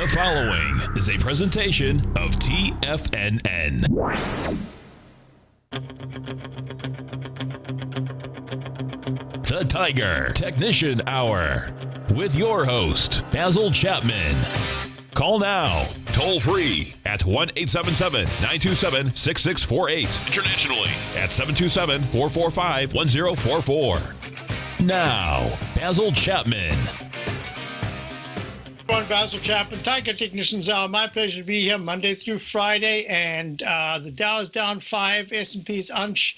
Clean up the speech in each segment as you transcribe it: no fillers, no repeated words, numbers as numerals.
The following is a presentation of TFNN. The Tiger Technician Hour with your host, Basil Chapman. Call now, toll free at 1-877-927-6648. Internationally at 727-445-1044. Now, Basil Chapman. I'm Basil Chapman, Tiger Technicians Hour. My pleasure to be here Monday through Friday, and the Dow is down 5, S&P is unch,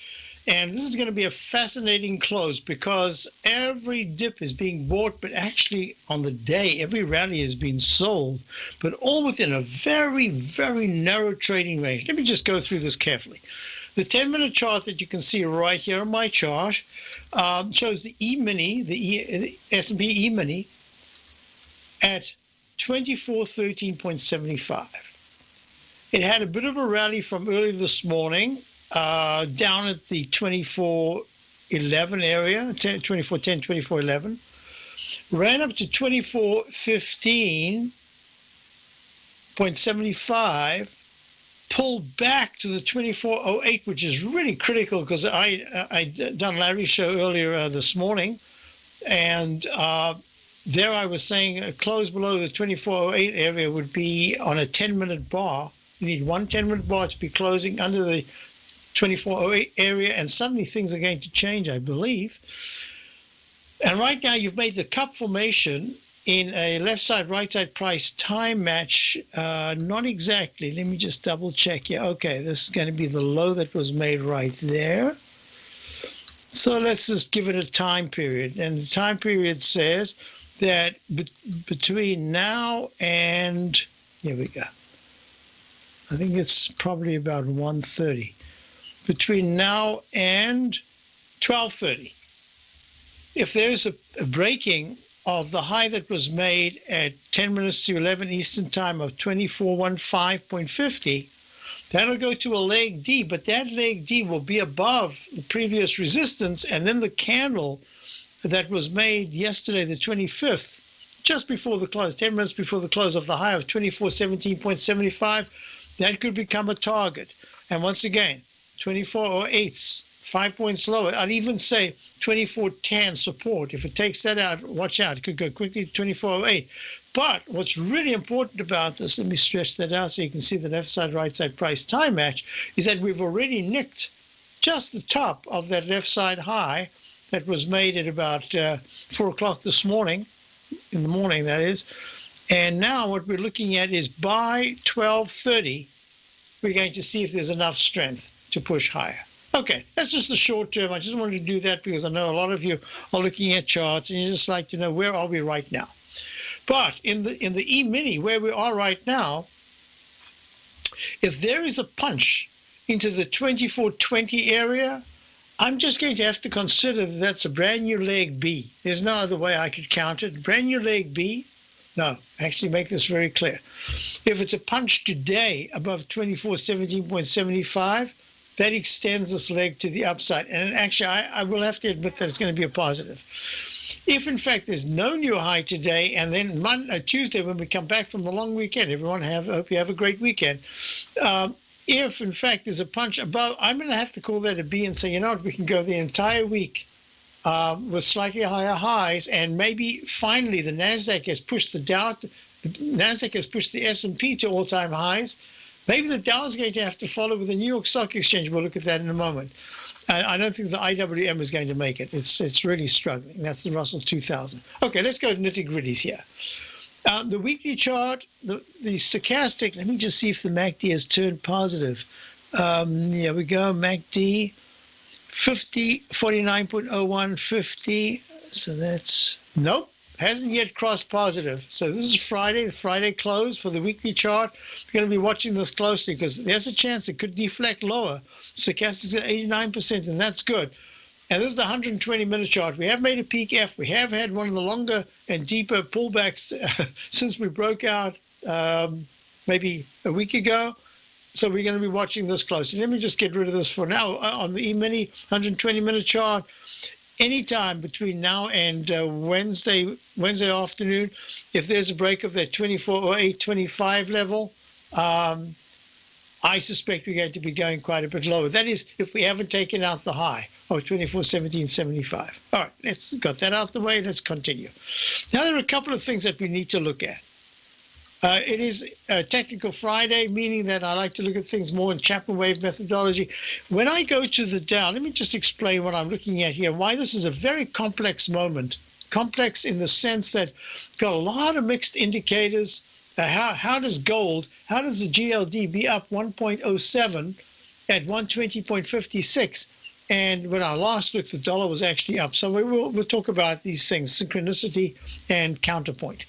and this is going to be a fascinating close because every dip is being bought, but actually on the day, every rally has been sold, but all within a very, very narrow trading range. Let me just go through this carefully. The 10-minute chart that you can see right here on my chart shows the E-mini, the S&P E-mini, at 2413.75. It had a bit of a rally from early this morning, down at the 2411 area, 2410, 2411, ran up to 2415.75, pulled back to the 2408, which is really critical because I done Larry's show earlier this morning, and there I was saying a close below the 2408 area would be on a 10-minute bar. You need one 10-minute bar to be closing under the 2408 area, and suddenly things are going to change, I believe. And right now you've made the cup formation in a left side, right side price time match. Not exactly. Let me just double check here. Okay, this is going to be the low that was made right there. So let's just give it a time period. And the time period says that between now and, here we go, I think it's probably about 1:30. Between now and 12:30, if there's a breaking of the high that was made at 10 minutes to 11 Eastern time of 2415.50, that'll go to a leg D, but that leg D will be above the previous resistance, and then the candle that was made yesterday, the 25th, just before the close, 10 minutes before the close of the high of 2417.75, that could become a target. And once again, 2408's 5 points lower. I'd even say 2410 support. If it takes that out, watch out. It could go quickly to 2408. But what's really important about this, let me stretch that out so you can see the left side, right side price time match, is that we've already nicked just the top of that left side high that was made at about 4 o'clock this morning, in the morning that is. And now what we're looking at is by 12:30, we're going to see if there's enough strength to push higher. Okay, that's just the short term. I just wanted to do that because I know a lot of you are looking at charts and you just like to know where are we right now. But in the E-mini, where we are right now, if there is a punch into the 2420 area, I'm just going to have to consider that that's a brand new leg B. There's no other way I could count it. Brand new leg B. No, actually make this very clear. If it's a punch today above 2417.75, that extends this leg to the upside. And actually, I will have to admit that it's going to be a positive. If, in fact, there's no new high today, and then Tuesday when we come back from the long weekend, everyone hope you have a great weekend. If, in fact, there's a punch above, I'm going to have to call that a B and say, you know what, we can go the entire week with slightly higher highs, and maybe finally the NASDAQ has pushed the Dow, the NASDAQ has pushed the S&P to all-time highs. Maybe the Dow is going to have to follow with the New York Stock Exchange. We'll look at that in a moment. I don't think the IWM is going to make it. It's really struggling. That's the Russell 2000. Okay, let's go to nitty-gritties here. The weekly chart, the stochastic, let me just see if the MACD has turned positive. Here we go, MACD, 50, 49.01, 50. So that's, nope, hasn't yet crossed positive. So this is Friday, the Friday close for the weekly chart. We're going to be watching this closely because there's a chance it could deflect lower. Stochastic's at 89%, and that's good. And this is the 120-minute chart. We have made a peak F. We have had one of the longer and deeper pullbacks since we broke out maybe a week ago. So we're going to be watching this closely. Let me just get rid of this for now. On the E-mini 120-minute chart, anytime between now and Wednesday afternoon, if there's a break of that 24.0825 level, I suspect we're going to be going quite a bit lower. That is, if we haven't taken out the high of 24.1775. All right, let's got that out of the way. Let's continue. Now, there are a couple of things that we need to look at. It is a technical Friday, meaning that I like to look at things more in Chapman wave methodology. When I go to the Dow, let me just explain what I'm looking at here, why this is a very complex moment. Complex in the sense that got a lot of mixed indicators. How does gold, how does the GLD be up 1.07 at 120.56? And when I last looked, the dollar was actually up. So we'll talk about these things, synchronicity and counterpoint.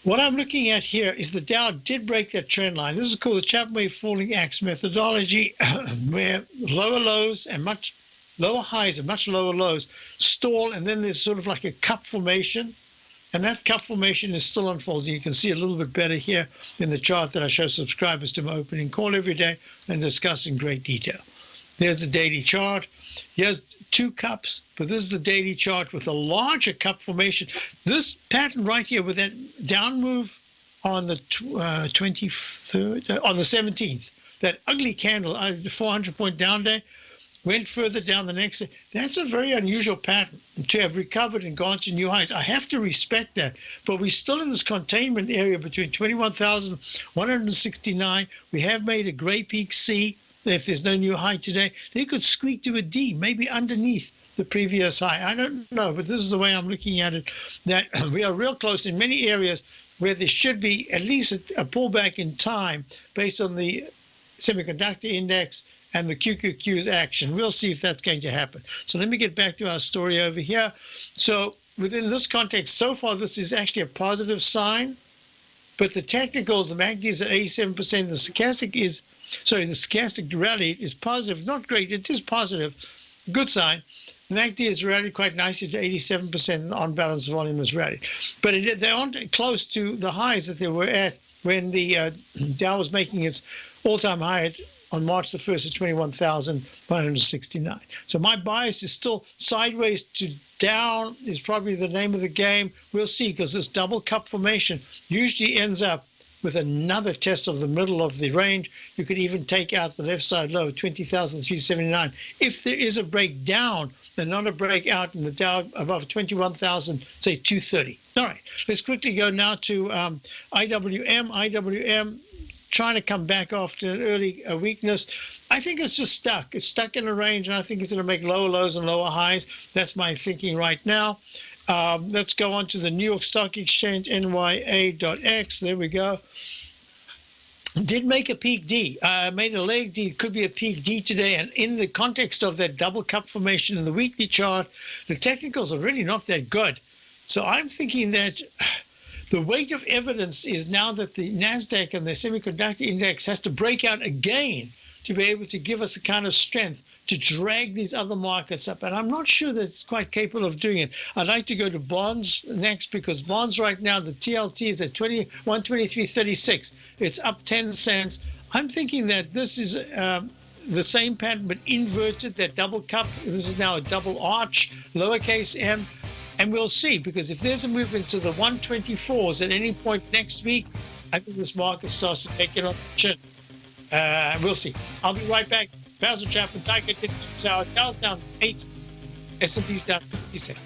What I'm looking at here is the Dow did break that trend line. This is called the Chapman wave falling axe methodology, where lower lows and much lower highs and much lower lows stall, and then there's sort of like a cup formation. And that cup formation is still unfolding. You can see a little bit better here in the chart that I show subscribers to my opening call every day and discuss in great detail. There's the daily chart. Here's two cups, but this is the daily chart with a larger cup formation. This pattern right here with that down move on the 23rd, on the 17th, that ugly candle, the 400-point down day, went further down the next day. That's a very unusual pattern to have recovered and gone to new highs. I have to respect that, but we're still in this containment area between 21,169. We have made a gray peak C. If there's no new high today, they could squeak to a D, maybe underneath the previous high. I don't know, but this is the way I'm looking at it, that we are real close in many areas where there should be at least a pullback in time based on the semiconductor index and the QQQ's action. We'll see if that's going to happen. So let me get back to our story over here. So within this context, so far, this is actually a positive sign, but the technicals, the MACD is at 87%, the stochastic rally is positive, not great, it is positive, good sign. The MACD has rallied quite nicely to 87%, on balance volume has rallied. But they aren't close to the highs that they were at when the Dow was making its all-time high on March the 1st at 21,169. So my bias is still sideways to down is probably the name of the game. We'll see, because this double cup formation usually ends up with another test of the middle of the range. You could even take out the left side low, 20,379. If there is a breakdown, then not a breakout in the Dow above 21,000, say 230. All right, let's quickly go now to IWM. IWM trying to come back after an early weakness. I think it's just stuck. It's stuck in a range, and I think it's going to make lower lows and lower highs. That's my thinking right now. Let's go on to the New York Stock Exchange, NYA.X. There we go. Did make a peak D, made a leg D, could be a peak D today. And in the context of that double cup formation in the weekly chart, the technicals are really not that good. So I'm thinking that the weight of evidence is now that the NASDAQ and the semiconductor index has to break out again to be able to give us the kind of strength to drag these other markets up. And I'm not sure that it's quite capable of doing it. I'd like to go to bonds next, because bonds right now, the TLT is at 123.36. It's up 10 cents. I'm thinking that this is the same pattern, but inverted, that double cup. This is now a double arch, lowercase m. And we'll see, because if there's a movement to the 124s at any point next week, I think this market starts to take it on the chin. We'll see. I'll be right back. Basil Chapman, Tiger, Dow's down 8, S&P's down 56.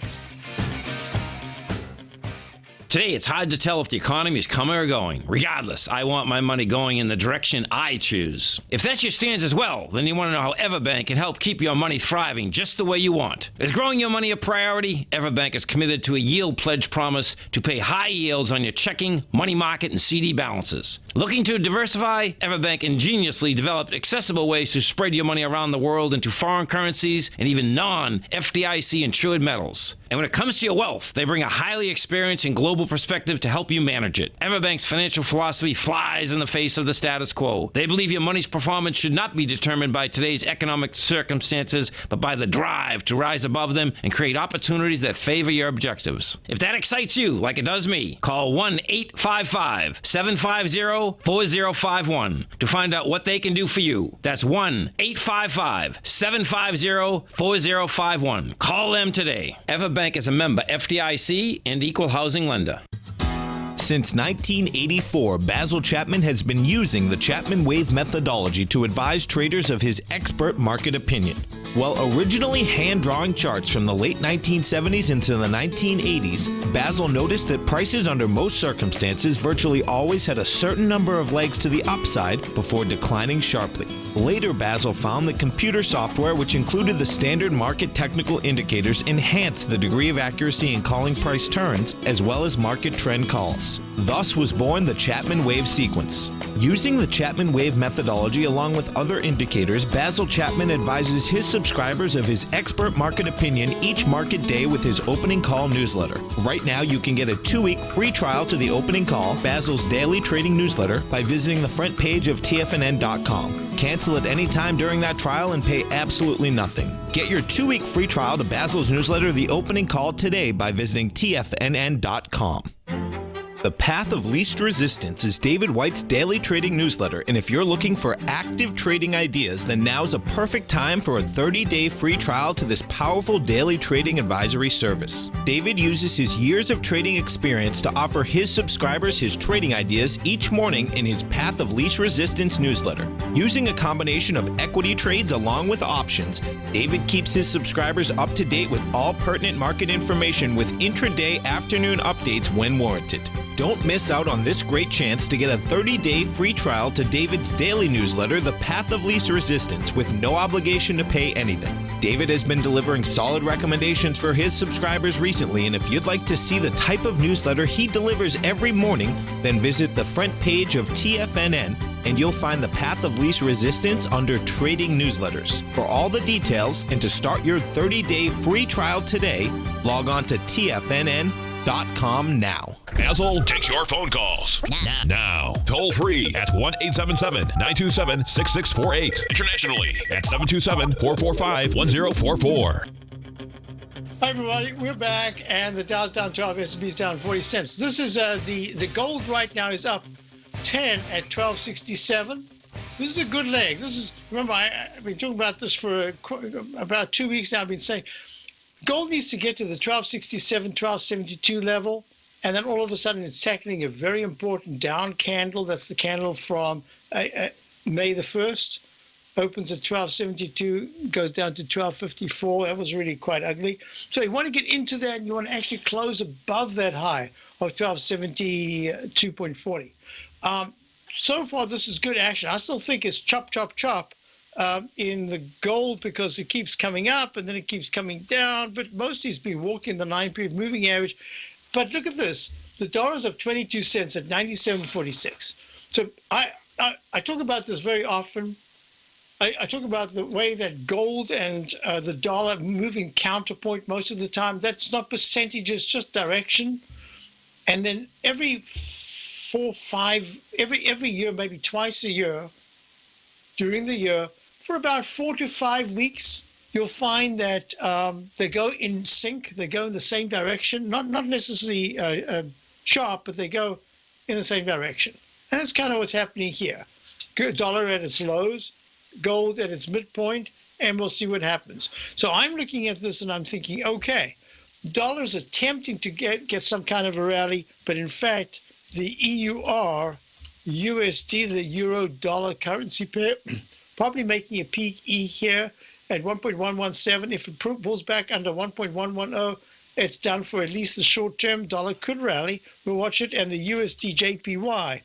Today, it's hard to tell if the economy is coming or going. Regardless, I want my money going in the direction I choose. If that's your stance as well, then you want to know how Everbank can help keep your money thriving just the way you want. Is growing your money a priority? Everbank is committed to a yield pledge promise to pay high yields on your checking, money market, and CD balances. Looking to diversify? Everbank ingeniously developed accessible ways to spread your money around the world into foreign currencies and even non-FDIC insured metals. And when it comes to your wealth, they bring a highly experienced and global perspective to help you manage it. Everbank's financial philosophy flies in the face of the status quo. They believe your money's performance should not be determined by today's economic circumstances, but by the drive to rise above them and create opportunities that favor your objectives. If that excites you, like it does me, call 1-855-750-4051 to find out what they can do for you. That's 1-855-750-4051. Call them today. Everbank is a member FDIC and equal housing lender. Since 1984, Basil Chapman has been using the Chapman Wave methodology to advise traders of his expert market opinion. While originally hand-drawing charts from the late 1970s into the 1980s, Basil noticed that prices under most circumstances virtually always had a certain number of legs to the upside before declining sharply. Later, Basil found that computer software, which included the standard market technical indicators, enhanced the degree of accuracy in calling price turns as well as market trend calls. Thus was born the Chapman Wave sequence. Using the Chapman Wave methodology along with other indicators, Basil Chapman advises his subscribers of his expert market opinion each market day with his opening call newsletter. Right now, you can get a 2-week free trial to the opening call, Basil's daily trading newsletter, by visiting the front page of TFNN.com. Cancel at any time during that trial and pay absolutely nothing. Get your 2-week free trial to Basil's newsletter, The Opening Call, today by visiting TFNN.com. The Path of Least Resistance is David White's daily trading newsletter, and if you're looking for active trading ideas, then now's a perfect time for a 30-day free trial to this powerful daily trading advisory service. David uses his years of trading experience to offer his subscribers his trading ideas each morning in his Path of Least Resistance newsletter. Using a combination of equity trades along with options, David keeps his subscribers up to date with all pertinent market information with intraday afternoon updates when warranted. Don't miss out on this great chance to get a 30-day free trial to David's daily newsletter, The Path of Least Resistance, with no obligation to pay anything. David has been delivering solid recommendations for his subscribers recently, and if you'd like to see the type of newsletter he delivers every morning, then visit the front page of TFNN, and you'll find the Path of Least Resistance under Trading Newsletters. For all the details and to start your 30-day free trial today, log on to TFNN.com now. Basil takes your phone calls. Now. Toll free at 1-877-927-6648. Internationally at 727-445-1044. Hi, everybody. We're back, and the Dow's down 12, S&P's down 40 cents. This is the gold right now is up 10 at 1267. This is a good leg. This is, remember, I've been talking about this for about 2 weeks now. I've been saying gold needs to get to the 1267, 1272 level, and then all of a sudden it's tackling a very important down candle. That's the candle from May the 1st. Opens at 1272, goes down to 1254. That was really quite ugly. So you want to get into that, and you want to actually close above that high of 1272.40. So far, this is good action. I still think it's chop, chop, chop in the gold because it keeps coming up and then it keeps coming down. But mostly it's been walking the 9-period moving average. But look at this. The dollar's up 22 cents at 97.46. So I talk about this very often. I talk about the way that gold and the dollar moving counterpoint most of the time. That's not percentages, just direction. And then every every year, maybe twice a year, during the year, for about 4 to 5 weeks, you'll find that they go in sync. They go in the same direction, not necessarily sharp, but they go in the same direction. And that's kind of what's happening here. Good dollar at its lows, gold at its midpoint, and we'll see what happens. So I'm looking at this and I'm thinking, okay, dollar's attempting to get some kind of a rally, but in fact, the EUR, USD, the euro-dollar currency pair, probably making a peak E here at 1.117. If it pulls back under 1.110, it's done for at least the short term. Dollar could rally. We'll watch it. And the USD JPY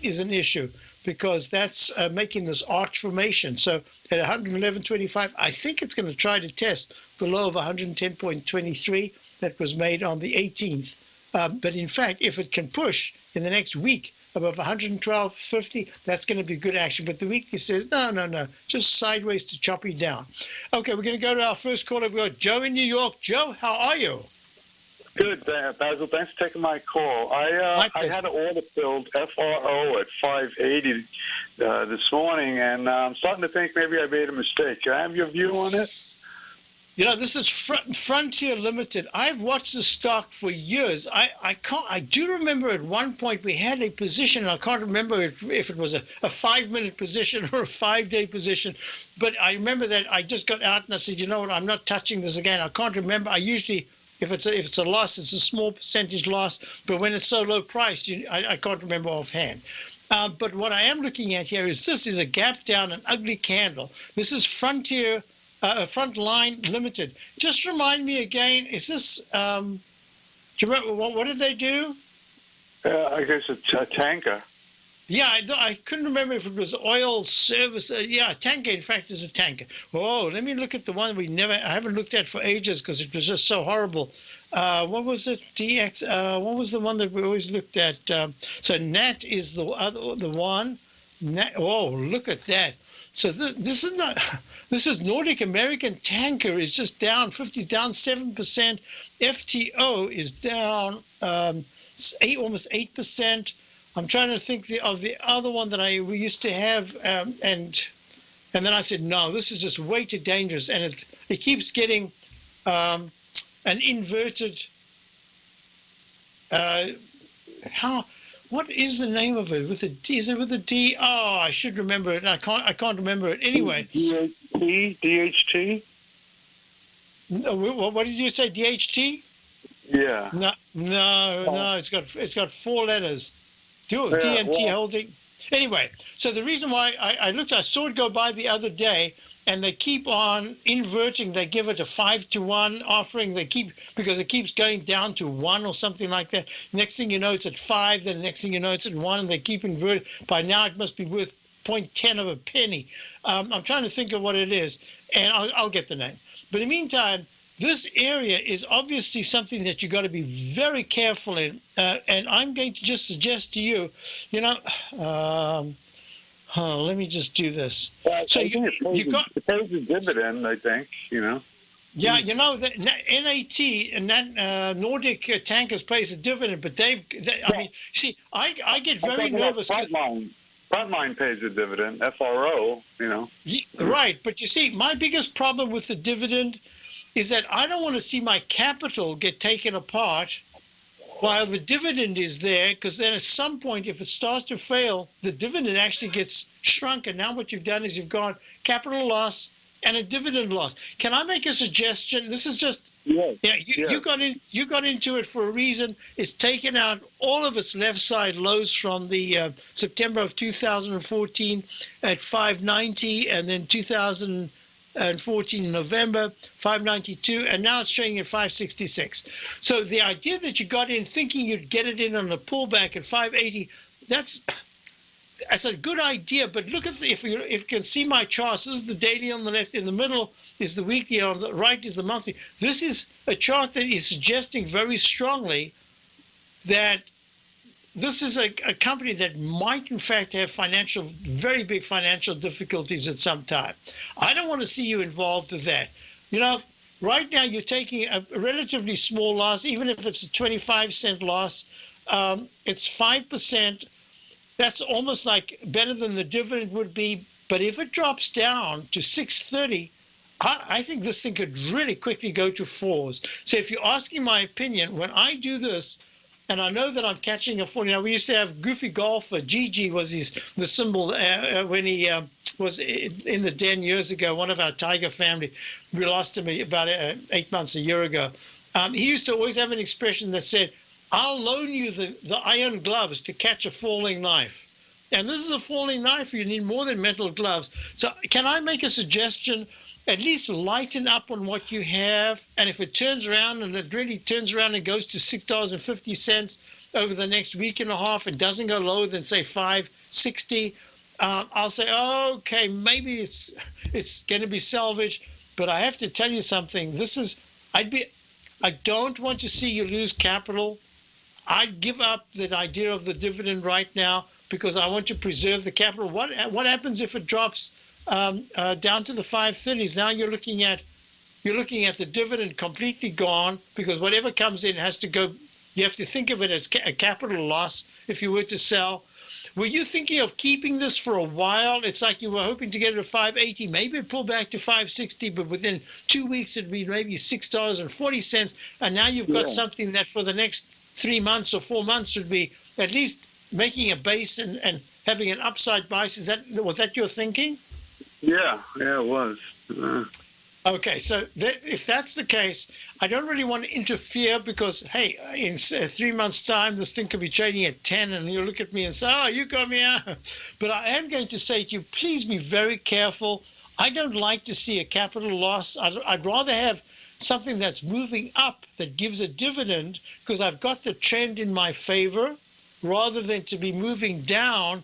is an issue because that's making this arch formation. So at 111.25, I think it's going to try to test the low of 110.23 that was made on the 18th. But in fact, if it can push in the next week above 112.50, that's going to be good action. But the weekly says, no, just sideways to choppy down. Okay, we're going to go to our first caller. We've got Joe in New York. Joe, how are you? Good, Basil. Thanks for taking my call. I had an order filled FRO at 580 this morning, and I'm starting to think maybe I made a mistake. Can I have your view on it? You know, this is Frontier Limited. I've watched the stock for years. I do remember at one point we had a position, and I can't remember if it was a 5-minute position or a 5-day position, but I remember that I just got out and I said, you know what, I'm not touching this again. I can't remember. I usually, if it's a loss, it's a small percentage loss, but when it's so low priced, I can't remember offhand. But what I am looking at here is this is a gap down, an ugly candle. This is Frontline Limited. Just remind me again, is this, do you remember, what did they do? I guess it's a tanker. Yeah, I couldn't remember if it was oil service. Tanker, in fact, is a tanker. Oh, let me look at the one I haven't looked at for ages because it was just so horrible. What was it? DX, what was the one that we always looked at? So NAT is the one. Oh, look at that. So this is Nordic American Tanker is just down 50s, down 7%. FTO is down almost 8%. I'm trying to think of the other one that we used to have, and then I said no, this is just way too dangerous, and it keeps getting an inverted. What is the name of it? Is it with a D? Oh, I should remember it. I can't remember it anyway. DHT? What did you say? DHT? Yeah. No. It's got 4 letters. DNT holding. Anyway, so the reason why I saw it go by the other day, and they keep on inverting. They give it a 5-to-1 offering. Because it keeps going down to 1 or something like that. Next thing you know, it's at 5. Then the next thing you know, it's at 1, and they keep inverting. By now, it must be worth 0.10 of a penny. I'm trying to think of what it is, and I'll get the name. But in the meantime, this area is obviously something that you've got to be very careful in. And I'm going to just suggest to you, let me just do this. So you got it pays a dividend, I think. Yeah, that NAT and that Nordic Tankers pays a dividend, but I get very nervous. Frontline pays a dividend. FRO, Right, but you see, my biggest problem with the dividend is that I don't want to see my capital get taken apart while the dividend is there, because then at some point, if it starts to fail, the dividend actually gets shrunk. And now what you've done is you've got capital loss and a dividend loss. Can I make a suggestion? This is just, you got into it for a reason. It's taken out all of its left side lows from the September of 2014 at 590, and then 2014 in November, 592, and now it's trading at 566. So the idea that you got in thinking you'd get it in on a pullback at 580, that's a good idea. But look at if you can see my charts, this is the daily on the left, in the middle is the weekly, on the right is the monthly. This is a chart that is suggesting very strongly that this is a company that might, in fact, have very big financial difficulties at some time. I don't want to see you involved with that. Right now you're taking a relatively small loss, even if it's a 25-cent loss. It's 5%. That's almost like better than the dividend would be. But if it drops down to 630, I think this thing could really quickly go to 4s. So if you're asking my opinion, when I do this, and I know that I'm catching a fall. We used to have Goofy Golfer. GG was the symbol when he was in the den years ago, one of our Tiger family. We lost him about 8 months, a year ago. He used to always have an expression that said, I'll loan you the iron gloves to catch a falling knife. And this is a falling knife. You need more than metal gloves. So can I make a suggestion? At least lighten up on what you have. And if it turns around, and it really turns around and goes to $6.50 over the next week and a half and doesn't go lower than, say, $5.60, I'll say, okay, maybe it's going to be salvaged. But I have to tell you something. I don't want to see you lose capital. I'd give up that idea of the dividend right now because I want to preserve the capital. What happens if it drops down to the 530s? Now you're looking at the dividend completely gone because whatever comes in has to go. You have to think of it as a capital loss if you were to sell. Were you thinking of keeping this for a while? It's like you were hoping to get it at 580, maybe it pull back to 560, but within 2 weeks it'd be maybe $6.40, and now you've got something that for the next 3 months or 4 months would be at least making a base and having an upside bias. Was that your thinking? Yeah, it was. Okay, so if that's the case, I don't really want to interfere because, hey, in 3 months' time, this thing could be trading at 10, and you'll look at me and say, oh, you got me out. But I am going to say to you, please be very careful. I don't like to see a capital loss. I'd rather have something that's moving up that gives a dividend because I've got the trend in my favor rather than to be moving down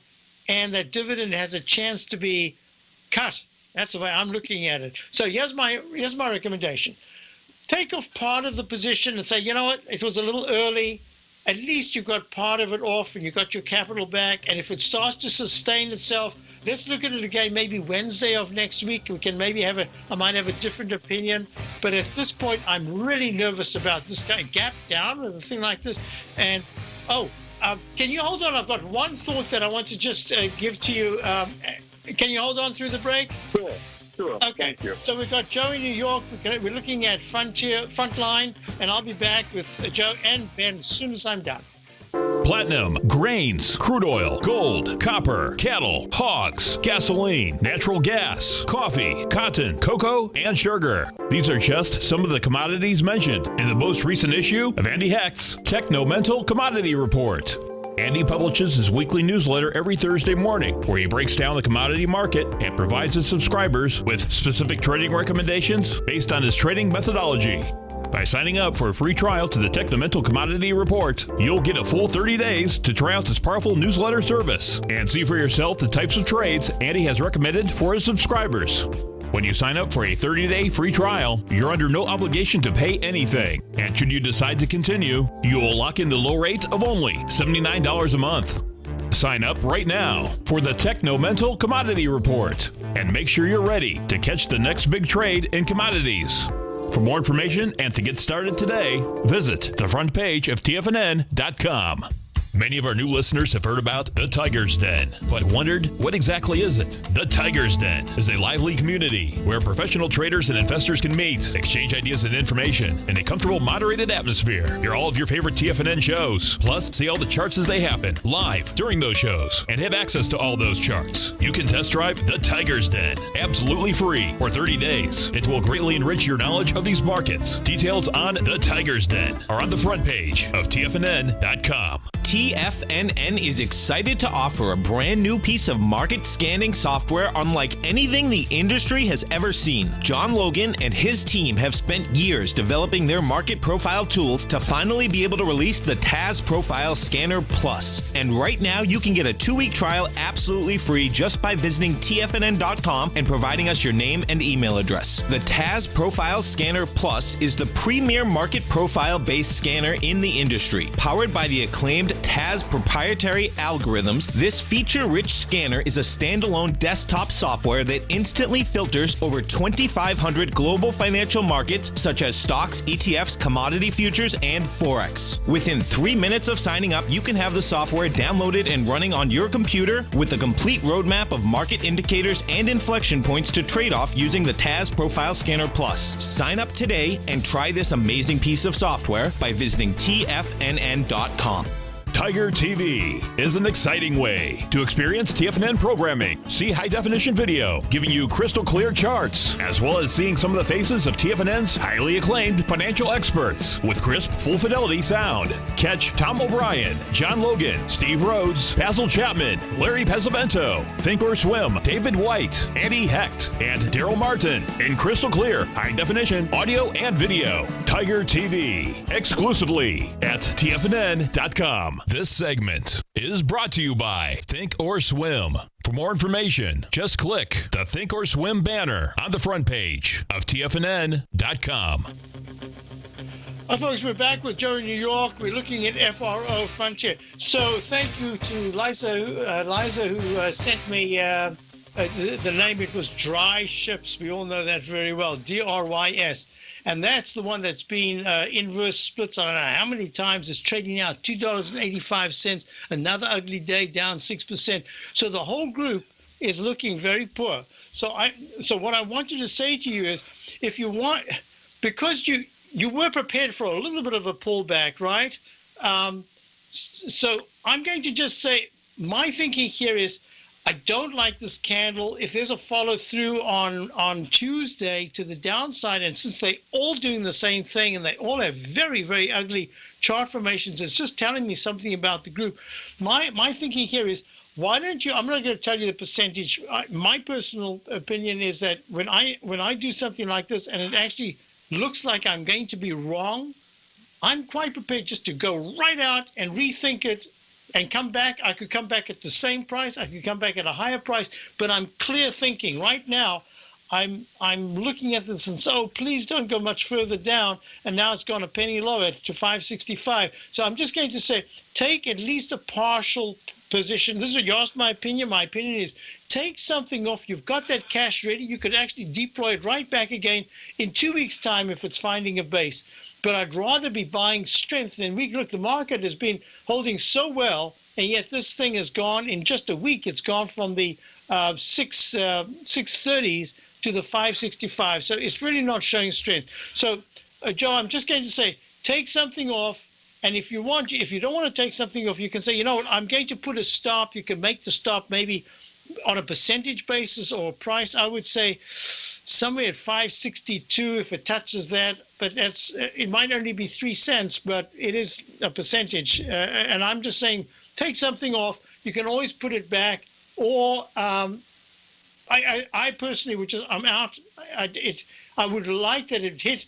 and that dividend has a chance to be cut. That's the way I'm looking at it. So here's my recommendation. Take off part of the position and say, you know what, it was a little early. At least you got part of it off and you got your capital back. And if it starts to sustain itself, let's look at it again maybe Wednesday of next week. We can maybe I might have a different opinion. But at this point, I'm really nervous about this kind of gap down with a thing like this. And, can you hold on? I've got one thought that I want to just give to you. Can you hold on through the break? Sure. Okay. Thank you. So we've got Joe in New York. We're looking at Frontline, and I'll be back with Joe and Ben as soon as I'm done. Platinum, grains, crude oil, gold, copper, cattle, hogs, gasoline, natural gas, coffee, cotton, cocoa, and sugar. These are just some of the commodities mentioned in the most recent issue of Andy Hecht's Techno-Mental Commodity Report. Andy publishes his weekly newsletter every Thursday morning, where he breaks down the commodity market and provides his subscribers with specific trading recommendations based on his trading methodology. By signing up for a free trial to the Techno-Mental Commodity Report, you'll get a full 30 days to try out this powerful newsletter service and see for yourself the types of trades Andy has recommended for his subscribers. When you sign up for a 30-day free trial, you're under no obligation to pay anything. And should you decide to continue, you will lock in the low rate of only $79 a month. Sign up right now for the Techno-Mental Commodity Report and make sure you're ready to catch the next big trade in commodities. For more information and to get started today, visit the front page of TFNN.com. Many of our new listeners have heard about the Tiger's Den, but wondered, what exactly is it? The Tiger's Den is a lively community where professional traders and investors can meet, exchange ideas and information in a comfortable, moderated atmosphere. Hear all of your favorite TFNN shows, plus see all the charts as they happen, live during those shows, and have access to all those charts. You can test drive the Tiger's Den, absolutely free, for 30 days. It will greatly enrich your knowledge of these markets. Details on the Tiger's Den are on the front page of TFNN.com. TFNN is excited to offer a brand new piece of market scanning software unlike anything the industry has ever seen. John Logan and his team have spent years developing their market profile tools to finally be able to release the TAS Profile Scanner Plus. And right now, you can get a 2-week trial absolutely free just by visiting TFNN.com and providing us your name and email address. The TAS Profile Scanner Plus is the premier market profile-based scanner in the industry. Powered by the acclaimed TAS proprietary algorithms, this feature-rich scanner is a standalone desktop software that instantly filters over 2,500 global financial markets such as stocks, ETFs, commodity futures, and Forex. Within 3 minutes of signing up, you can have the software downloaded and running on your computer with a complete roadmap of market indicators and inflection points to trade off using the TAS Profile Scanner Plus. Sign up today and try this amazing piece of software by visiting TFNN.com. Tiger TV is an exciting way to experience TFNN programming. See high-definition video, giving you crystal clear charts, as well as seeing some of the faces of TFNN's highly acclaimed financial experts with crisp, full-fidelity sound. Catch Tom O'Brien, John Logan, Steve Rhodes, Basil Chapman, Larry Pesavento, Think or Swim, David White, Andy Hecht, and Daryl Martin in crystal clear, high-definition audio and video. Tiger TV, exclusively at TFNN.com. This segment is brought to you by Think or Swim. For more information, just click the Think or Swim banner on the front page of TFNN.com. Hi, folks. We're back with Joe in New York. We're looking at FRO Frontier. So thank you to Liza who sent me the name. It was Dry Ships. We all know that very well. DRYS. And that's the one that's been inverse splits. I don't know how many times. It's trading now $2.85. Another ugly day, down 6%. So the whole group is looking very poor. So what I wanted to say to you is, if you want, because you were prepared for a little bit of a pullback, right? So I'm going to just say my thinking here is, I don't like this candle. If there's a follow through on Tuesday to the downside, and since they're all doing the same thing and they all have very, very ugly chart formations, it's just telling me something about the group. My thinking here is, why don't you? I'm not going to tell you the percentage. My personal opinion is that when I do something like this and it actually looks like I'm going to be wrong, I'm quite prepared just to go right out and rethink it and come back. I could come back at the same price. I could come back at a higher price, but I'm clear thinking. Right now, I'm looking at this and so, oh, please don't go much further down. And now it's gone a penny lower to 565. So I'm just going to say, take at least a partial position. This is what you asked my opinion. My opinion is, take something off. You've got that cash ready. You could actually deploy it right back again in 2 weeks' time if it's finding a base. But I'd rather be buying strength than weak. Look, the market has been holding so well, and yet this thing has gone in just a week. It's gone from the 630s to the 565. So it's really not showing strength. So, Joe, I'm just going to say, take something off. And if you don't want to take something off, you can say, you know what, I'm going to put a stop. You can make the stop maybe on a percentage basis or a price. I would say somewhere at 562 if it touches that. But it might only be 3 cents, but it is a percentage. And I'm just saying, take something off. You can always put it back. Or I personally, I'm out. I would like that it hit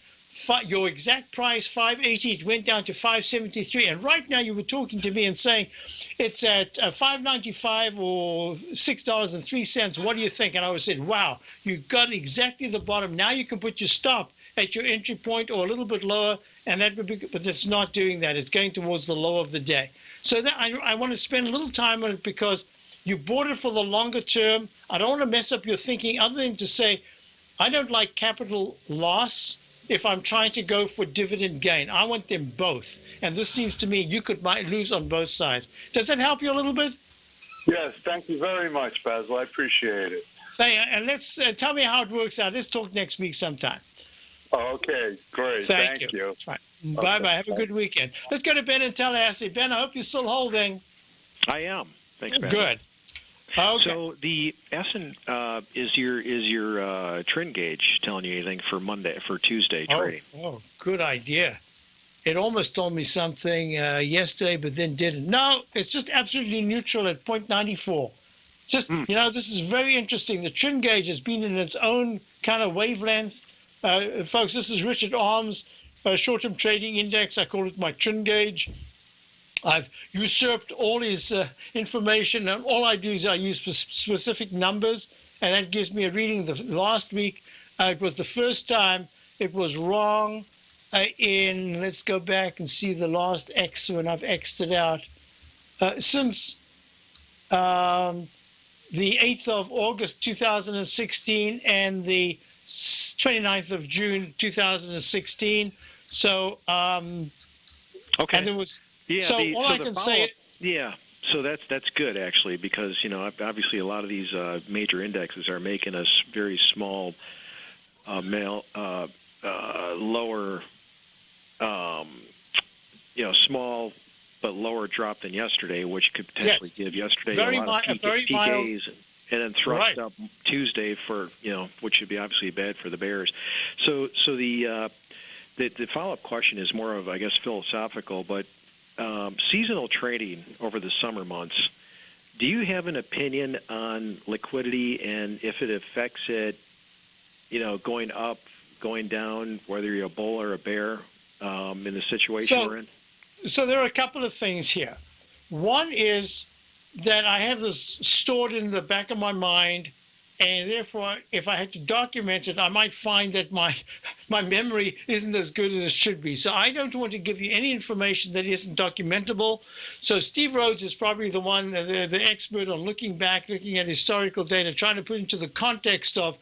your exact price, 580. It went down to 573. And right now you were talking to me and saying it's at 595 or $6.03. What do you think? And I would say, wow, you got exactly the bottom. Now you can put your stop at your entry point or a little bit lower, and that would be, but it's not doing that. It's going towards the low of the day. So that I want to spend a little time on it because you bought it for the longer term. I don't want to mess up your thinking other than to say, I don't like capital loss if I'm trying to go for dividend gain. I want them both. And this seems to me you might lose on both sides. Does that help you a little bit? Yes, thank you very much, Basil. I appreciate it. And let's tell me how it works out. Let's talk next week sometime. Okay, great. Thank you. Fine. Bye-bye. Have a good weekend. Let's go to Ben in Tallahassee. Ben, I hope you're still holding. I am. Thanks, Ben. Good. Okay. So the is your trend gauge telling you anything for Tuesday trading? Oh, good idea. It almost told me something yesterday, but then didn't. No, it's just absolutely neutral at 0.94. Just, this is very interesting. The trend gauge has been in its own kind of wavelength. Folks, this is Richard Arm's short-term trading index. I call it my trend gauge. I've usurped all his information, and all I do is I use specific numbers, and that gives me a reading. The last week, it was the first time it was wrong let's go back and see the last X when I've X'd it out. Since the 8th of August 2016 and the 29th of June 2016. So, okay. And there was. Yeah, so all I can say. Yeah, so that's good actually, because obviously a lot of these major indexes are making us very small, lower, small but lower drop than yesterday, which could potentially give yesterday a lot of peak days, and then thrust up Tuesday for which should be obviously bad for the bears. So the follow-up question is more of, I guess, philosophical, but seasonal trading over the summer months, do you have an opinion on liquidity and if it affects it, going up, going down, whether you're a bull or a bear in the situation we're in? So there are a couple of things here. One is that I have this stored in the back of my mind, And therefore, if I had to document it, I might find that my memory isn't as good as it should be. So I don't want to give you any information that isn't documentable. So Steve Rhodes is probably the one, the expert on looking back, looking at historical data, trying to put into the context of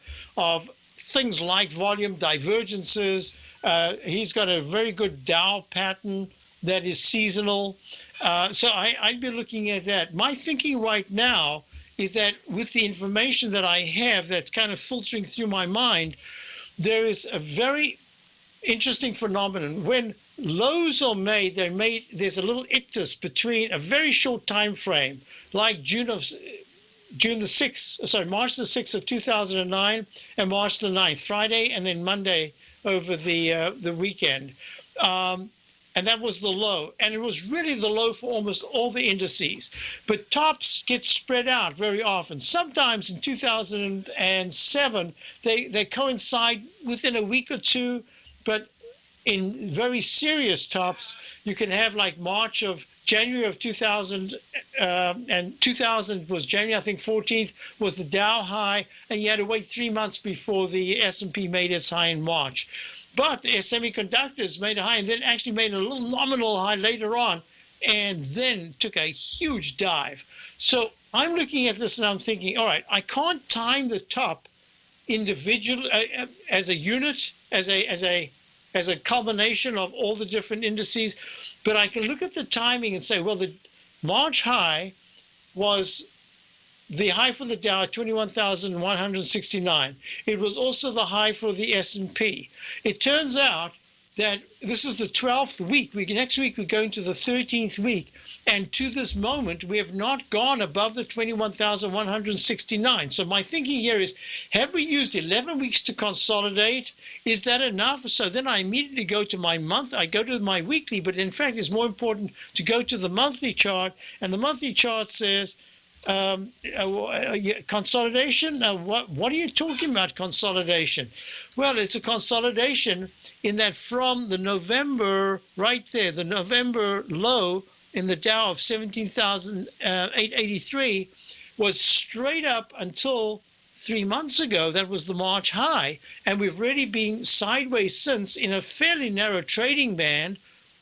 things like volume divergences. He's got a very good Dow pattern that is seasonal. So I'd be looking at that. My thinking right now is that with the information that I have that's kind of filtering through my mind, there is a very interesting phenomenon. When lows are made, there's a little ictus between a very short time frame, like March the 6th of 2009 and March the 9th, Friday and then Monday over the weekend. And that was the low. And it was really the low for almost all the indices. But tops get spread out very often. Sometimes in 2007, they coincide within a week or two. But in very serious tops, you can have like January of 2000, and 2000 was January, I think 14th, was the Dow high. And you had to wait 3 months before the S&P made its high in March. But the semiconductors made a high and then actually made a little nominal high later on and then took a huge dive. So I'm looking at this and I'm thinking, all right, I can't time the top individual as a unit, as a culmination of all the different indices, but I can look at the timing and say, well, the March high was the high for the Dow at 21,169. It was also the high for the S&P. It turns out that this is the 12th week. Next week, we're going to the 13th week. And to this moment, we have not gone above the 21,169. So my thinking here is, have we used 11 weeks to consolidate? Is that enough? So then I immediately go to my month. I go to my weekly, but in fact, it's more important to go to the monthly chart. And the monthly chart says, consolidation? What are you talking about, consolidation? Well, it's a consolidation in that from the November, right there, the November low in the Dow of 17,883 was straight up until 3 months ago. That was the March high. And we've really been sideways since in a fairly narrow trading band,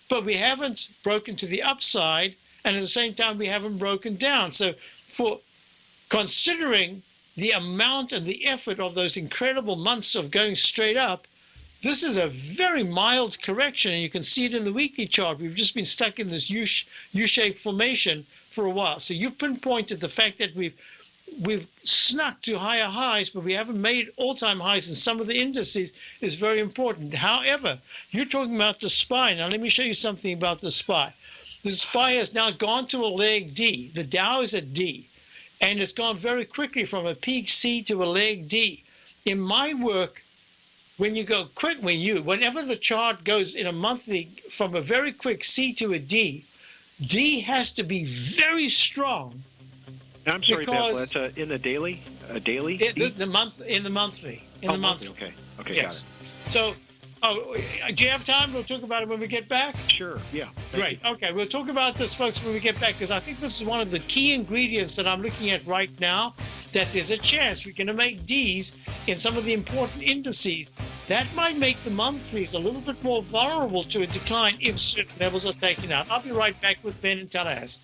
but we haven't broken to the upside. And at the same time, we haven't broken down. So for considering the amount and the effort of those incredible months of going straight up, this is a very mild correction, and you can see it in the weekly chart. We've just been stuck in this U-shaped formation for a while. So you've pinpointed the fact that we've snuck to higher highs, but we haven't made all-time highs in some of the indices is very important. However, you're talking about the SPY. Now, let me show you something about the SPY. The SPY has now gone to a leg D. The Dow is at D, and it's gone very quickly from a peak C to a leg D. In my work, when you go quick, whenever the chart goes in a monthly from a very quick C to a D, D has to be very strong. I'm sorry, Basil, that's in the daily? A daily? In the monthly. Okay, yes. Got it. So, do you have time? We'll talk about it when we get back? Sure, yeah. Great. Okay, we'll talk about this, folks, when we get back, because I think this is one of the key ingredients that I'm looking at right now, that there's a chance we're going to make Ds in some of the important indices. That might make the monthlies a little bit more vulnerable to a decline if certain levels are taken out. I'll be right back with Ben in Tallahassee.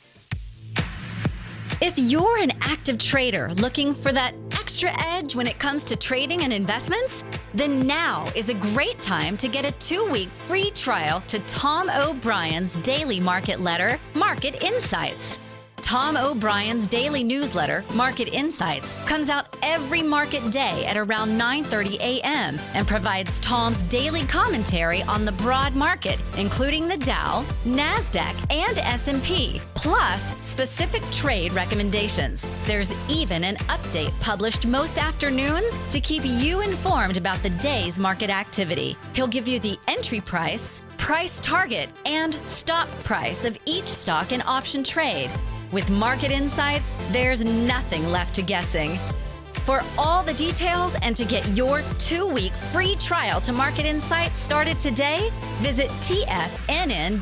If you're an active trader looking for that extra edge when it comes to trading and investments, then now is a great time to get a 2-week free trial to Tom O'Brien's daily market letter, Market Insights. Tom O'Brien's daily newsletter, Market Insights, comes out every market day at around 9:30 a.m. and provides Tom's daily commentary on the broad market, including the Dow, NASDAQ, and S&P, plus specific trade recommendations. There's even an update published most afternoons to keep you informed about the day's market activity. He'll give you the entry price, price target, and stop price of each stock and option trade. With Market Insights, there's nothing left to guessing. For all the details and to get your 2-week free trial to Market Insights started today, visit TFNN.com.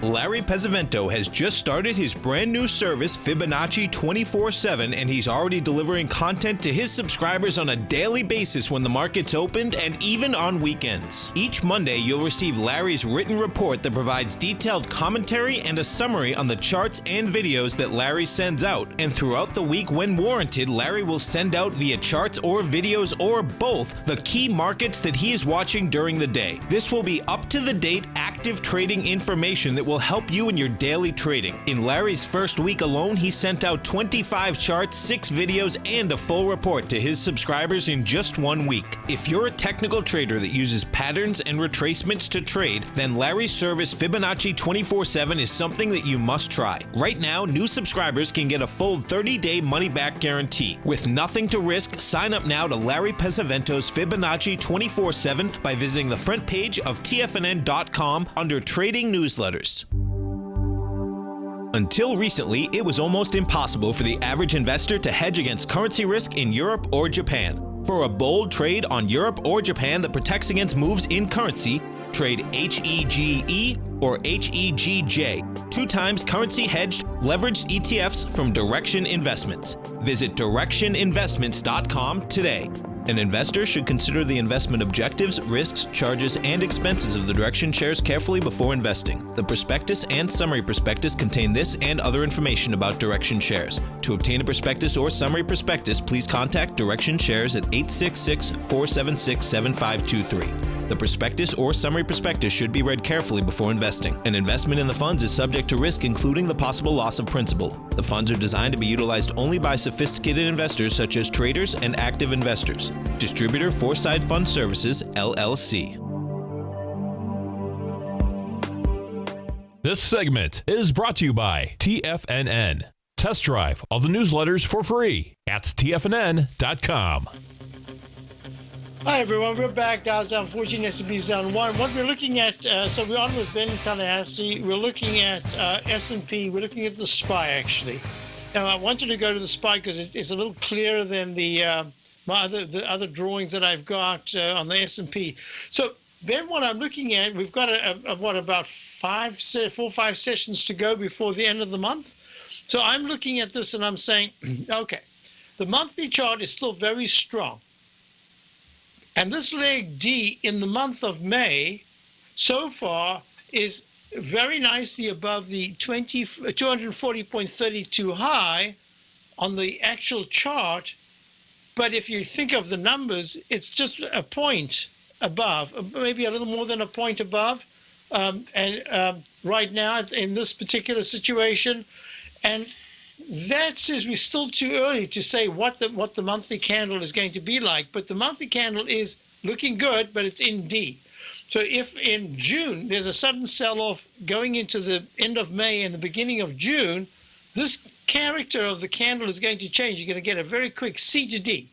Larry Pesavento has just started his brand new service, Fibonacci 24/7, and he's already delivering content to his subscribers on a daily basis when the market's opened and even on weekends. Each Monday, you'll receive Larry's written report that provides detailed commentary and a summary on the charts and videos that Larry sends out. And throughout the week, when warranted, Larry will send out via charts or videos or both the key markets that he is watching during the day. This will be up-to-the-date, active trading information that will help you in your daily trading. In Larry's first week alone, he sent out 25 charts, 6 videos, and a full report to his subscribers in just 1 week. If you're a technical trader that uses patterns and retracements to trade, then Larry's service Fibonacci 24/7 is something that you must try. Right now, new subscribers can get a full 30-day money-back guarantee. With nothing to risk, sign up now to Larry Pesavento's Fibonacci 24/7 by visiting the front page of TFNN.com under Trading Newsletters. Until recently, it was almost impossible for the average investor to hedge against currency risk in Europe or Japan. For a bold trade on Europe or Japan that protects against moves in currency, trade HEGE or HEGJ, 2 times currency hedged leveraged ETFs from Direction Investments. Visit directioninvestments.com today. An investor should consider the investment objectives, risks, charges, and expenses of the Direction shares carefully before investing. The prospectus and summary prospectus contain this and other information about Direction shares. To obtain a prospectus or summary prospectus, please contact Direction shares at 866-476-7523. The prospectus or summary prospectus should be read carefully before investing. An investment in the funds is subject to risk, including the possible loss of principal. The funds are designed to be utilized only by sophisticated investors such as traders and active investors. Distributor Foreside Fund Services, LLC. This segment is brought to you by TFNN. Test drive all the newsletters for free at TFNN.com. Hi, everyone. We're back. Dow's down 14, S&P's down 1. What we're looking at, so we're on with Ben in Tallahassee. We're looking at S&P. We're looking at the SPY, actually. Now, I wanted to go to the SPY because it's a little clearer than the other drawings that I've got on the S&P. So, Ben, what I'm looking at, we've got about 4 or 5 sessions to go before the end of the month. So I'm looking at this and I'm saying, okay, the monthly chart is still very strong. And this leg D in the month of May so far is very nicely above the 240.32 high on the actual chart. But if you think of the numbers, it's just a point above, maybe a little more than a point above. Right now in this particular situation, and that says we're still too early to say what the monthly candle is going to be like. But the monthly candle is looking good, but it's in D. So if in June there's a sudden sell-off going into the end of May and the beginning of June, this character of the candle is going to change. You're going to get a very quick C to D.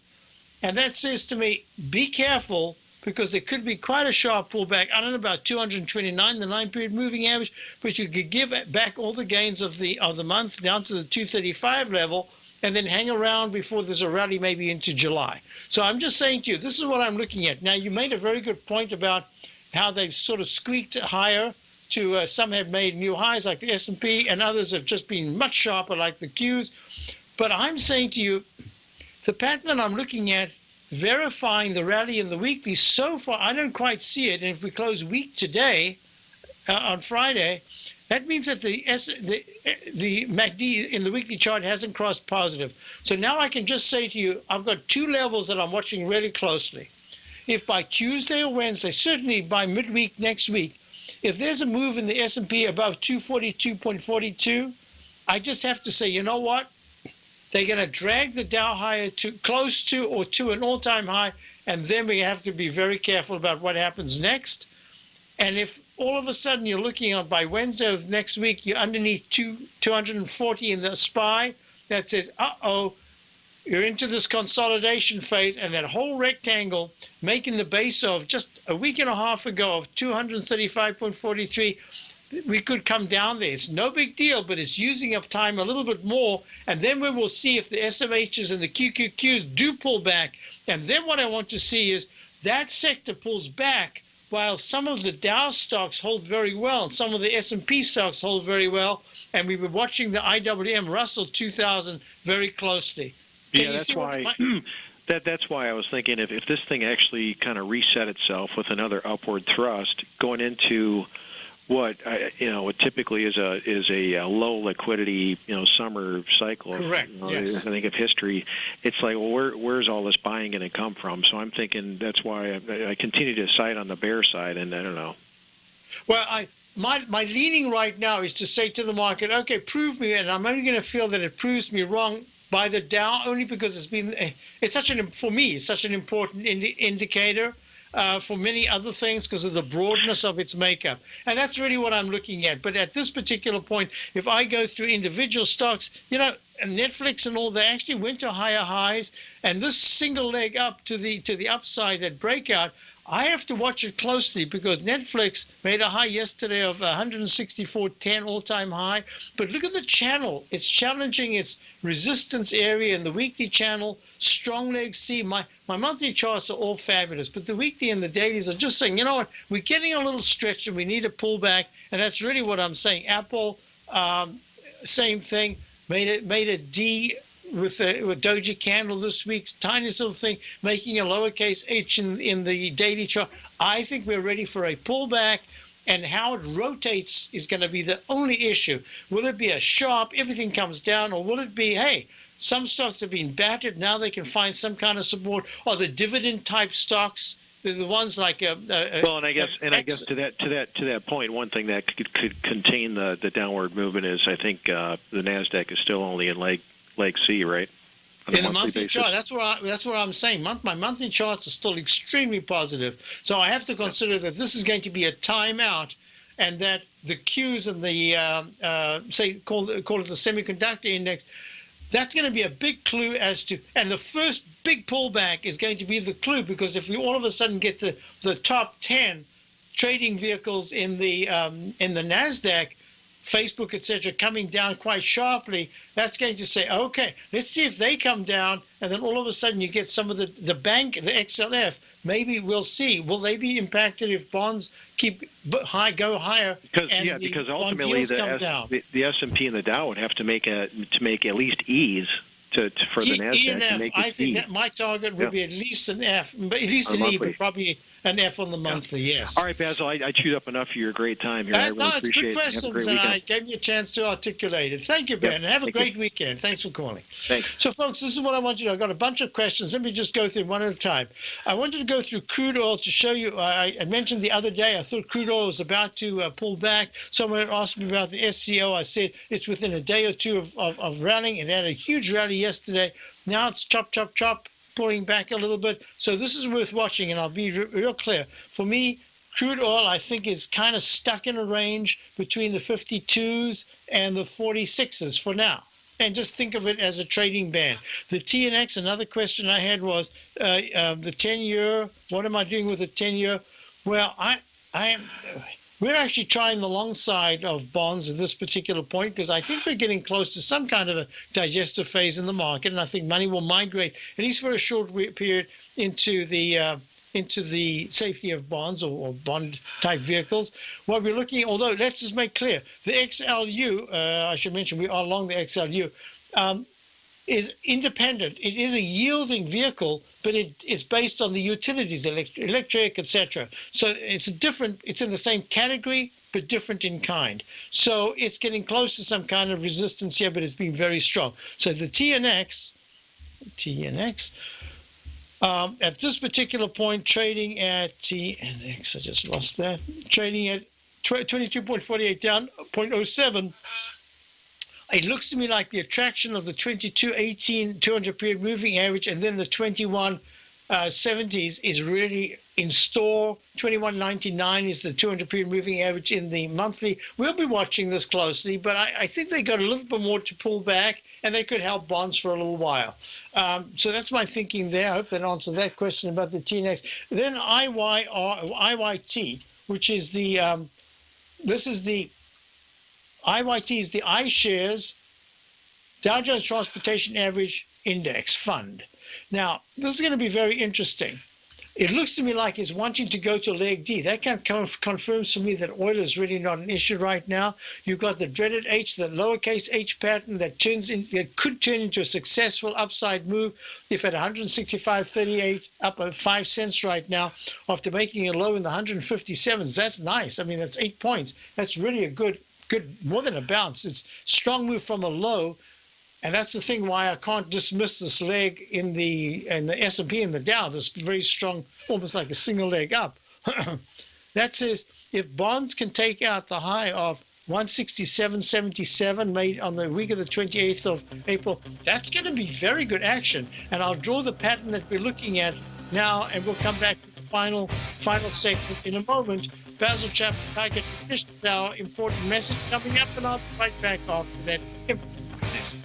And that says to me, be careful, because there could be quite a sharp pullback. I don't know about 229, the 9-period moving average, but you could give back all the gains of the month down to the 235 level and then hang around before there's a rally maybe into July. So I'm just saying to you, this is what I'm looking at. Now, you made a very good point about how they've sort of squeaked higher to some have made new highs like the S&P, and others have just been much sharper like the Qs. But I'm saying to you, the pattern I'm looking at, verifying the rally in the weekly, so far I don't quite see it. And if we close weak today on Friday, that means that the MACD in the weekly chart hasn't crossed positive. So now I can just say to you, I've got 2 levels that I'm watching really closely. If by Tuesday or Wednesday, certainly by midweek next week, if there's a move in the S&P above 242.42, I just have to say, you know what? They're going to drag the Dow higher to close to or to an all-time high, and then we have to be very careful about what happens next. And if all of a sudden you're looking at by Wednesday of next week, you're underneath 240 in the SPY, that says, uh-oh, you're into this consolidation phase, and that whole rectangle making the base of just a week and a half ago of 235.43, we could come down there. It's no big deal, but it's using up time a little bit more. And then we will see if the SMHs and the QQQs do pull back. And then what I want to see is that sector pulls back while some of the Dow stocks hold very well and some of the S&P stocks hold very well, and we were watching the IWM Russell 2000 very closely. Yeah, that's why. That's why I was thinking if this thing actually kind of reset itself with another upward thrust going into what what typically is a low liquidity summer cycle. Correct. Yes. I think of history, it's like, well, where's all this buying going to come from? So I'm thinking that's why I continue to side on the bear side, and I don't know. Well, my leaning right now is to say to the market, okay, prove me, and I'm only going to feel that it proves me wrong by the Dow, only because it's such an important indicator for many other things because of the broadness of its makeup. And that's really what I'm looking at. But at this particular point, if I go through individual stocks, Netflix and all, they actually went to higher highs, and this single leg up to the upside, that breakout, I have to watch it closely because Netflix made a high yesterday of 164.10 all-time high. But look at the channel. It's challenging its resistance area in the weekly channel. Strong leg C. My monthly charts are all fabulous, but the weekly and the dailies are just saying, you know what, we're getting a little stretched and we need to pull back. And that's really what I'm saying. Apple, same thing, made a D with Doji candle this week, tiniest little thing, making a lowercase h in the daily chart. I think we're ready for a pullback, and how it rotates is going to be the only issue. Will it be a sharp, everything comes down, or will it be, hey, some stocks have been battered, now they can find some kind of support, or the dividend type stocks, the ones like well, and I guess to that point, one thing that could contain the downward movement is, I think the Nasdaq is still only in leg C, right? In the monthly chart, that's what I'm saying. My monthly charts are still extremely positive. So I have to consider that this is going to be a timeout, and that the Qs and the call it the semiconductor index, that's going to be a big clue as to, and the first big pullback is going to be the clue, because if we all of a sudden get the top 10 trading vehicles in the Nasdaq, Facebook, etc., coming down quite sharply, that's going to say, okay, let's see if they come down, and then all of a sudden you get some of the bank, the XLF. Maybe we'll see. Will they be impacted if bonds go higher? Because ultimately the S&P and the Dow would have to make at least E's for the Nasdaq to make it I think that my target would be at least an F, but at least an E, but probably an F on the monthly. Yes. All right, Basil, I chewed up enough of your great time here. I really it's appreciate good questions, and I gave you a chance to articulate it. Thank you, Ben, and have a great weekend. Thanks for calling. Thanks. So, folks, this is what I want you to know. I've got a bunch of questions. Let me just go through one at a time. I wanted to go through crude oil to show you. I mentioned the other day I thought crude oil was about to pull back. Someone asked me about the SCO. I said it's within a day or two of rallying. It had a huge rally yesterday. Now it's chop, chop, chop, pulling back a little bit. So this is worth watching, and I'll be real clear. For me, crude oil, I think, is kind of stuck in a range between the 52s and the 46s for now. And just think of it as a trading band. The TNX, another question I had was the 10-year. What am I doing with the 10-year? Well, we're actually trying the long side of bonds at this particular point, because I think we're getting close to some kind of a digestive phase in the market, and I think money will migrate, at least for a short period, into the safety of bonds or bond-type vehicles. What we're looking, although let's just make clear, the XLU, I should mention we are long the XLU, is independent. It is a yielding vehicle, but it is based on the utilities, electric, etc. So it's in the same category, but different in kind. So it's getting close to some kind of resistance here, but it's been very strong. So the TNX, at this particular point, trading at TNX, I just lost that, trading at 22.48 down 0.07. It looks to me like the attraction of the 22.18 200-period moving average and then the 21.70s is really in store. 21.99 is the 200-period moving average in the monthly. We'll be watching this closely, but I think they got a little bit more to pull back, and they could help bonds for a little while. So that's my thinking there. I hope that answered that question about the TNX. Then IYT, which is IYT is the iShares Dow Jones Transportation Average Index Fund. Now, this is going to be very interesting. It looks to me like it's wanting to go to leg D. That kind of confirms to me that oil is really not an issue right now. You've got the dreaded H, the lowercase h pattern that could turn into a successful upside move if at 165.38 up 5 cents right now after making a low in the 157s. That's nice. I mean, that's 8 points. That's really a good, more than a bounce. It's strong move from a low. And that's the thing why I can't dismiss this leg in the S&P and the Dow. This very strong, almost like a single leg up. That says if bonds can take out the high of 167.77 made on the week of the 28th of April, that's going to be very good action. And I'll draw the pattern that we're looking at now, and we'll come back to the final segment in a moment. Basil Chapman, target conditions, our important message coming up, and I'll be right back after that message.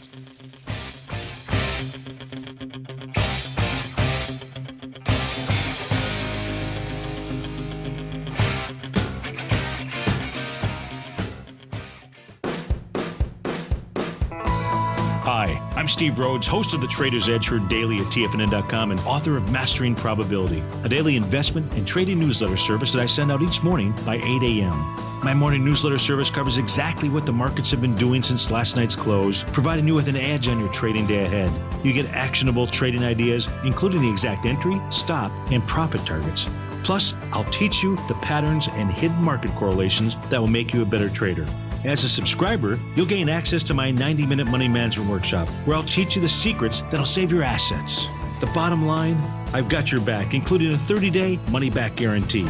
Hi, I'm Steve Rhodes, host of the Trader's Edge, heard daily at TFNN.com and author of Mastering Probability, a daily investment and trading newsletter service that I send out each morning by 8 a.m. My morning newsletter service covers exactly what the markets have been doing since last night's close, providing you with an edge on your trading day ahead. You get actionable trading ideas, including the exact entry, stop, and profit targets. Plus, I'll teach you the patterns and hidden market correlations that will make you a better trader. As a subscriber, you'll gain access to my 90-minute money management workshop, where I'll teach you the secrets that'll save your assets. The bottom line, I've got your back, including a 30-day money-back guarantee.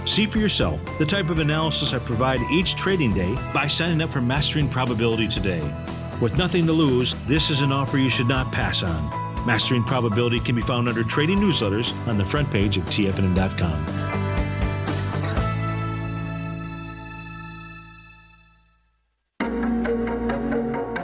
See for yourself the type of analysis I provide each trading day by signing up for Mastering Probability today. With nothing to lose, this is an offer you should not pass on. Mastering Probability can be found under Trading Newsletters on the front page of TFNN.com.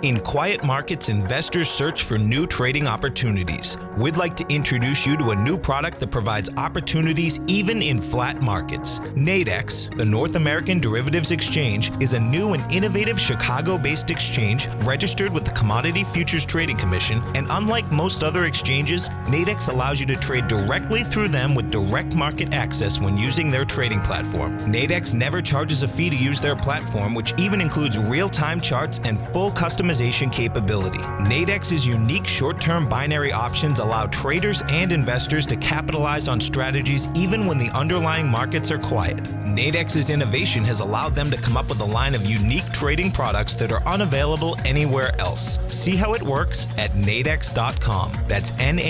In quiet markets, investors search for new trading opportunities. We'd like to introduce you to a new product that provides opportunities even in flat markets. Nadex, the North American Derivatives Exchange, is a new and innovative Chicago-based exchange registered with the Commodity Futures Trading Commission, and unlike most other exchanges, Nadex allows you to trade directly through them with direct market access when using their trading platform. Nadex never charges a fee to use their platform, which even includes real-time charts and full customization capability. Nadex's unique short-term binary options allow traders and investors to capitalize on strategies even when the underlying markets are quiet. Nadex's innovation has allowed them to come up with a line of unique trading products that are unavailable anywhere else. See how it works at nadex.com. That's NADEX.com,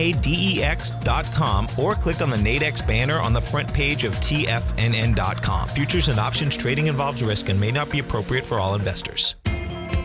or click on the Nadex banner on the front page of TFNN.com. Futures and options trading involves risk and may not be appropriate for all investors.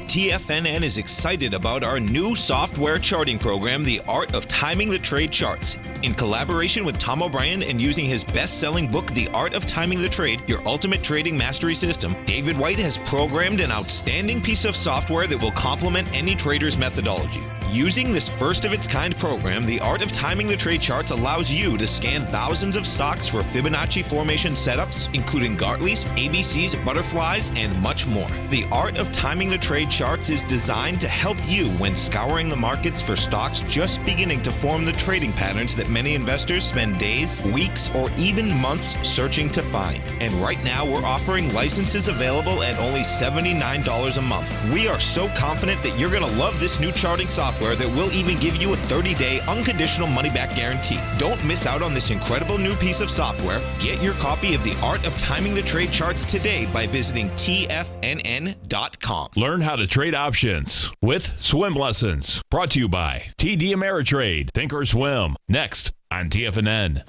TFNN is excited about our new software charting program, The Art of Timing the Trade Charts. In collaboration with Tom O'Brien and using his best-selling book, The Art of Timing the Trade, Your Ultimate Trading Mastery System, David White has programmed an outstanding piece of software that will complement any trader's methodology. Using this first-of-its-kind program, The Art of Timing the Trade Charts allows you to scan thousands of stocks for Fibonacci formation setups, including Gartley's, ABC's, butterflies, and much more. The Art of Timing the Trade Charts is designed to help you when scouring the markets for stocks just beginning to form the trading patterns that many investors spend days, weeks, or even months searching to find. And right now, we're offering licenses available at only $79 a month. We are so confident that you're going to love this new charting software that will even give you a 30-day unconditional money-back guarantee. Don't miss out on this incredible new piece of software. Get your copy of The Art of Timing the Trade Charts today by visiting TFNN.com. Learn how to trade options with swim lessons. Brought to you by TD Ameritrade. Think or swim. Next on TFNN.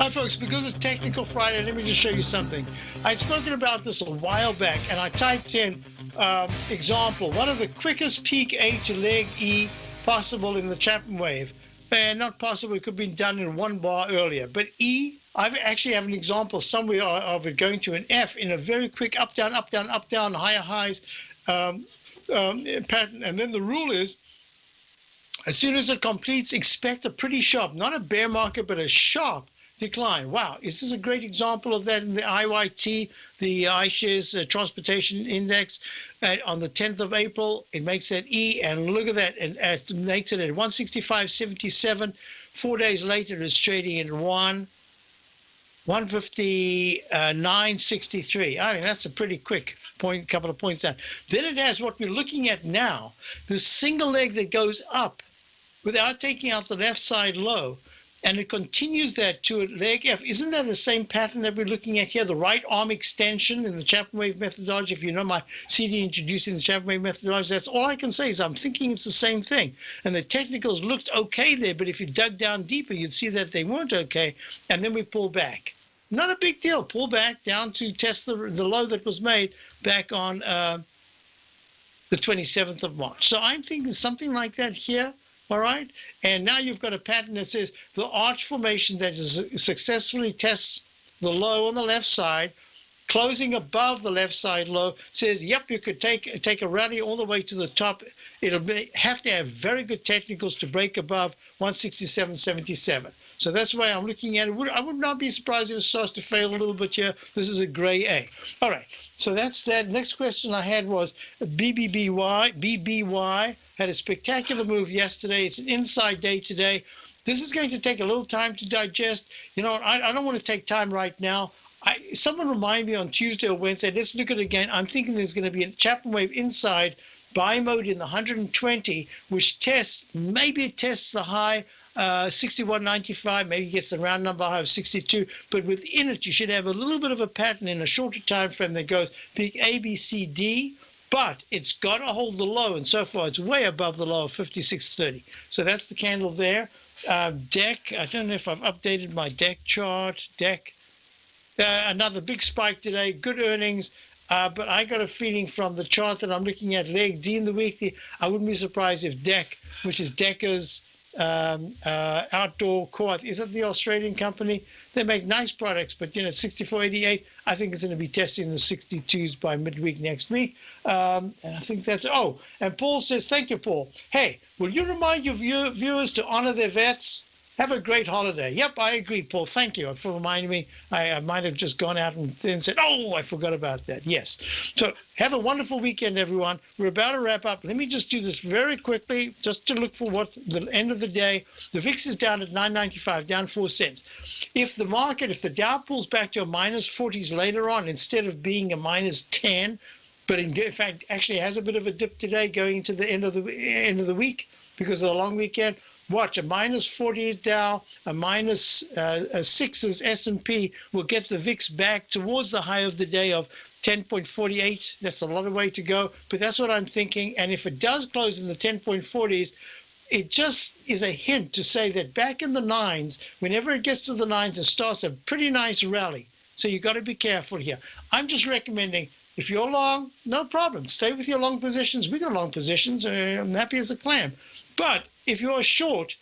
Hi, folks. Because it's Technical Friday, let me just show you something. I'd spoken about this a while back, and I typed in example, one of the quickest peak A to leg E possible in the Chapman wave. And not possible, it could have been done in one bar earlier. But E, I actually have an example somewhere of it going to an F in a very quick up, down, higher highs pattern. And then the rule is, as soon as it completes, expect a pretty sharp, not a bear market, but a sharp decline. Wow, is this a great example of that in the IYT, the iShares Transportation Index on the 10th of April? It makes that E, and look at that, and it makes it at 165.77 4 days later, it's trading at 159.63. I mean, that's a pretty quick point, couple of points down. Then it has what we're looking at now, the single leg that goes up without taking out the left side low. And it continues that to a leg F. Isn't that the same pattern that we're looking at here? The right arm extension in the Chapman wave methodology. If you know my CD introducing the Chapman wave methodology, that's all I can say is I'm thinking it's the same thing. And the technicals looked okay there, but if you dug down deeper, you'd see that they weren't okay. And then we pull back. Not a big deal. Pull back down to test the low that was made back on the 27th of March. So I'm thinking something like that here. All right. And now you've got a pattern that says the arch formation that successfully tests the low on the left side, closing above the left side low, says, yep, you could take a rally all the way to the top. It'll have to have very good technicals to break above 167.77. So that's why I'm looking at it. I would not be surprised if it starts to fail a little bit here. This is a gray A. All right. So that's that. Next question I had was BBY had a spectacular move yesterday. It's an inside day today. This is going to take a little time to digest. You know, I don't want to take time right now. Someone remind me on Tuesday or Wednesday. Let's look at it again. I'm thinking there's going to be a Chapman wave inside buy mode in the 120, which maybe it tests the high 61.95, maybe gets the round number high of 62, but within it you should have a little bit of a pattern in a shorter time frame that goes peak A, B, C, D, but it's got to hold the low, and so far it's way above the low of 56.30. So that's the candle there. DEC, I don't know if I've updated my DEC chart. DEC, another big spike today, good earnings. But I got a feeling from the chart that I'm looking at, leg D in the weekly, I wouldn't be surprised if DEC, which is Decker's outdoor core, is that the Australian company? They make nice products, but you know, 64.88, I think it's going to be testing the 62s by midweek next week. And I think that's, and Paul says, thank you, Paul. Hey, will you remind your viewers to honor their vets? Have a great holiday. Yep, I agree, Paul. Thank you for reminding me. I might have just gone out and then said, I forgot about that. Yes. So have a wonderful weekend, everyone. We're about to wrap up. Let me just do this very quickly, just to look for what the end of the day. The VIX is down at 9.95, down 4 cents. If the Dow pulls back to a minus 40s later on, instead of being a minus 10, but in fact actually has a bit of a dip today going into the end of the week because of the long weekend, watch, a minus 40s Dow, a minus 6s S&P will get the VIX back towards the high of the day of 10.48. That's a lot of way to go, but that's what I'm thinking. And if it does close in the 10.40s, it just is a hint to say that back in the 9s, whenever it gets to the 9s, it starts a pretty nice rally. So you've got to be careful here. I'm just recommending, if you're long, no problem. Stay with your long positions. We got long positions. I'm happy as a clam. But if you're short,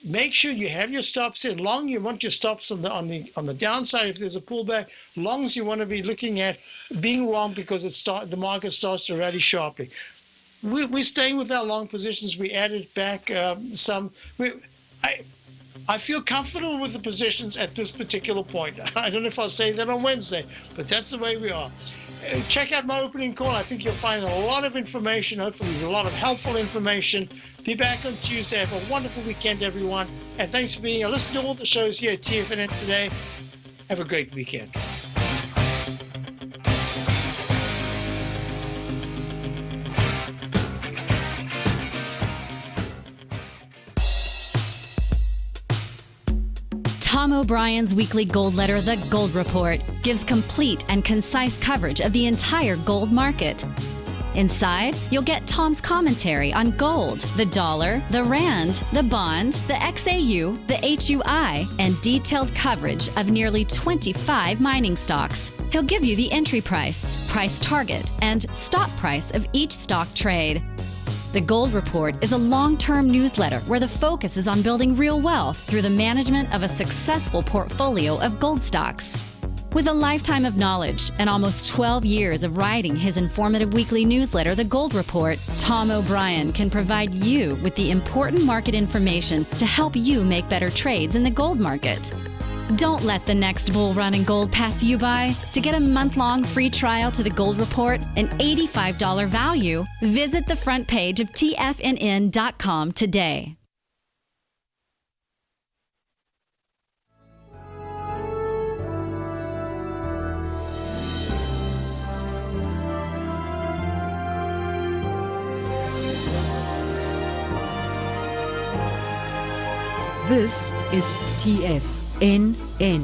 make sure you have your stops in. Long, you want your stops on the downside if there's a pullback. Longs, you want to be looking at being wrong because the market starts to rally sharply. We're staying with our long positions. We added back some. I feel comfortable with the positions at this particular point. I don't know if I'll say that on Wednesday, but that's the way we are. Check out my opening call. I think you'll find a lot of information, hopefully a lot of helpful information. Be back on Tuesday. Have a wonderful weekend, everyone. And thanks for being here. Listen to all the shows here at TFNN today. Have a great weekend. Tom O'Brien's weekly gold letter, The Gold Report, gives complete and concise coverage of the entire gold market. Inside, you'll get Tom's commentary on gold, the dollar, the rand, the bond, the XAU, the HUI, and detailed coverage of nearly 25 mining stocks. He'll give you the entry price, price target, and stop price of each stock trade. The Gold Report is a long-term newsletter where the focus is on building real wealth through the management of a successful portfolio of gold stocks. With a lifetime of knowledge and almost 12 years of writing his informative weekly newsletter, The Gold Report, Tom O'Brien can provide you with the important market information to help you make better trades in the gold market. Don't let the next bull run in gold pass you by. To get a month-long free trial to the Gold Report, an $85 value, visit the front page of TFNN.com today. This is TFNN.